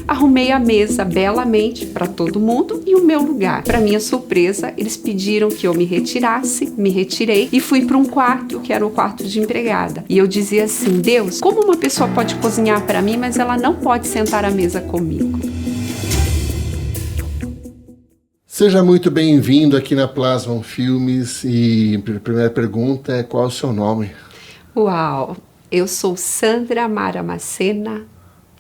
Arrumei a mesa belamente para todo mundo e o meu lugar. Para minha surpresa, eles pediram que eu me retirasse, me retirei e fui para um quarto, que era o quarto de empregada. E eu dizia assim: Deus, como uma pessoa pode cozinhar para mim, mas ela não pode sentar à mesa comigo? Seja muito bem-vindo aqui na Plasmon Filmes. E a primeira pergunta é: qual é o seu nome? Uau! Eu sou Sandra Mara Macena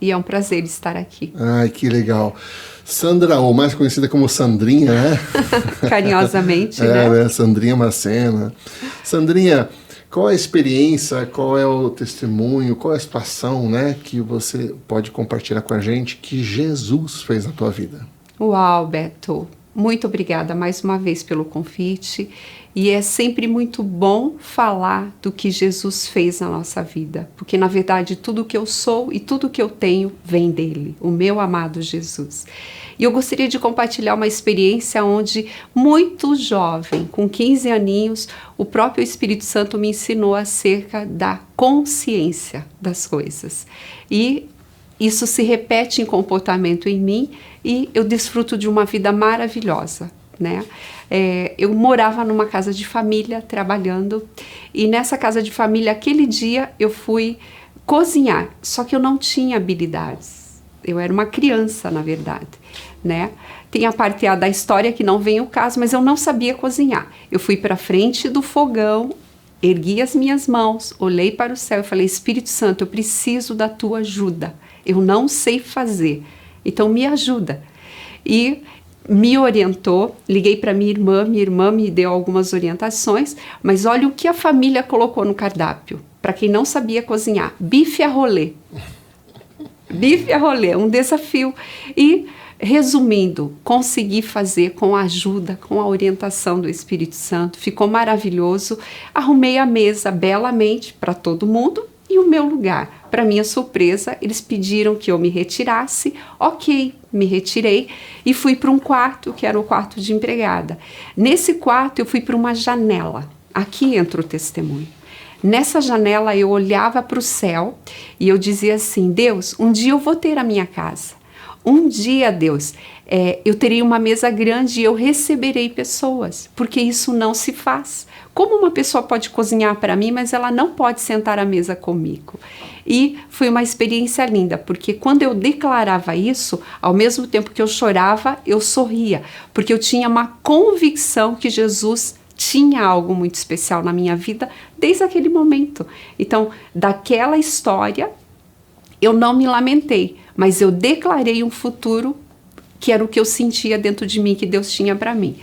e é um prazer estar aqui. Ai, que legal. Sandra, ou mais conhecida como Sandrinha, né? Carinhosamente, né? Sandrinha Macena. Sandrinha, qual é a experiência, qual é o testemunho, qual é a situação, né, que você pode compartilhar com a gente que Jesus fez na tua vida? Uau, Beto! Muito obrigada mais uma vez pelo convite, e é sempre muito bom falar do que Jesus fez na nossa vida, porque na verdade tudo que eu sou e tudo que eu tenho vem dele, o meu amado Jesus. E eu gostaria de compartilhar uma experiência onde, muito jovem, com 15 aninhos, o próprio Espírito Santo me ensinou acerca da consciência das coisas. E isso se repete em comportamento em mim e eu desfruto de uma vida maravilhosa, né? Eu morava numa casa de família, trabalhando, e nessa casa de família, aquele dia, eu fui cozinhar, só que eu não tinha habilidades. Eu era uma criança, na verdade, né? Tem a parte A da história que não vem ao caso, mas eu não sabia cozinhar. Eu fui para frente do fogão, ergui as minhas mãos, olhei para o céu e falei: Espírito Santo, eu preciso da tua ajuda. Eu não sei fazer, então me ajuda. E me orientou, liguei para minha irmã me deu algumas orientações, mas olha o que a família colocou no cardápio. Para quem não sabia cozinhar, bife à rolê. Bife à rolê, um desafio. E, resumindo, consegui fazer com a ajuda, com a orientação do Espírito Santo, ficou maravilhoso. Arrumei a mesa belamente para todo mundo e o meu lugar. Para minha surpresa, eles pediram que eu me retirasse. Ok, me retirei e fui para um quarto, que era o quarto de empregada. Nesse quarto, eu fui para uma janela. Aqui entra o testemunho. Nessa janela, eu olhava para o céu e eu dizia assim: Deus, um dia eu vou ter a minha casa. Um dia, Deus, eu terei uma mesa grande e eu receberei pessoas, porque isso não se faz. Como uma pessoa pode cozinhar para mim, mas ela não pode sentar à mesa comigo? E foi uma experiência linda, porque quando eu declarava isso, ao mesmo tempo que eu chorava, eu sorria, porque eu tinha uma convicção que Jesus tinha algo muito especial na minha vida desde aquele momento. Então, daquela história, eu não me lamentei, mas eu declarei um futuro que era o que eu sentia dentro de mim, que Deus tinha para mim.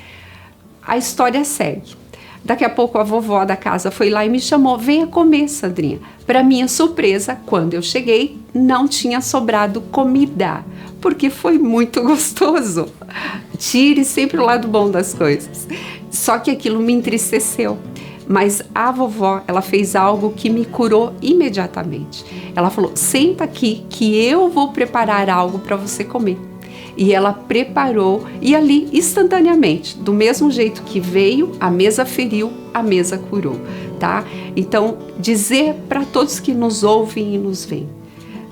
A história segue. Daqui a pouco a vovó da casa foi lá e me chamou: venha comer, Sandrinha. Para minha surpresa, quando eu cheguei, não tinha sobrado comida, porque foi muito gostoso. Tire sempre o lado bom das coisas. Só que aquilo me entristeceu. Mas a vovó, ela fez algo que me curou imediatamente. Ela falou: senta aqui que eu vou preparar algo para você comer. E ela preparou, e ali, instantaneamente, do mesmo jeito que veio, a mesa feriu, a mesa curou, tá? Então, dizer para todos que nos ouvem e nos veem: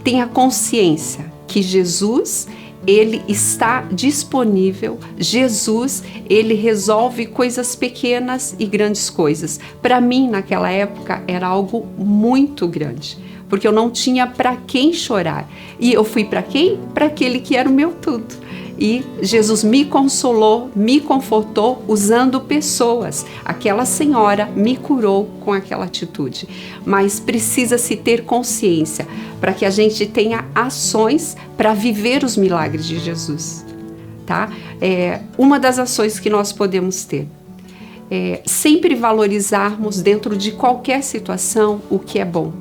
tenha consciência que Jesus, ele está disponível. Jesus, ele resolve coisas pequenas e grandes coisas. Para mim, naquela época, era algo muito grande, porque eu não tinha para quem chorar. E eu fui para quem? Para aquele que era o meu tudo. E Jesus me consolou, me confortou usando pessoas. Aquela senhora me curou com aquela atitude. Mas precisa-se ter consciência para que a gente tenha ações para viver os milagres de Jesus, tá? Uma das ações que nós podemos ter é sempre valorizarmos dentro de qualquer situação o que é bom.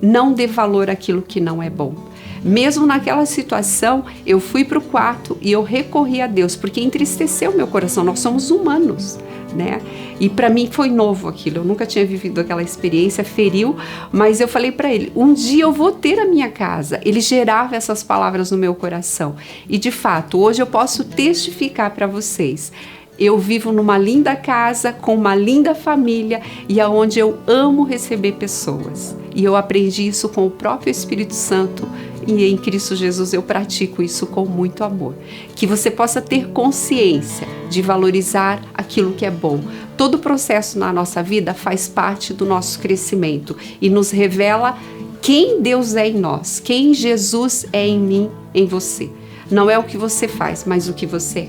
Não dê valor àquilo que não é bom. Mesmo naquela situação, eu fui para o quarto e eu recorri a Deus, porque entristeceu meu coração. Nós somos humanos, né? E para mim foi novo aquilo. Eu nunca tinha vivido aquela experiência, feriu, mas eu falei para ele: um dia eu vou ter a minha casa. Ele gerava essas palavras no meu coração. E de fato, hoje eu posso testificar para vocês. Eu vivo numa linda casa, com uma linda família e aonde eu amo receber pessoas. E eu aprendi isso com o próprio Espírito Santo e em Cristo Jesus eu pratico isso com muito amor. Que você possa ter consciência de valorizar aquilo que é bom. Todo processo na nossa vida faz parte do nosso crescimento e nos revela quem Deus é em nós, quem Jesus é em mim, em você. Não é o que você faz, mas o que você é.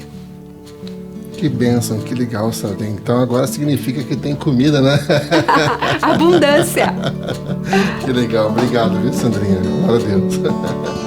Que bênção, que legal, Sandrinha. Então agora significa que tem comida, né? Abundância. Que legal, obrigado, viu, Sandrinha? Glória a Deus.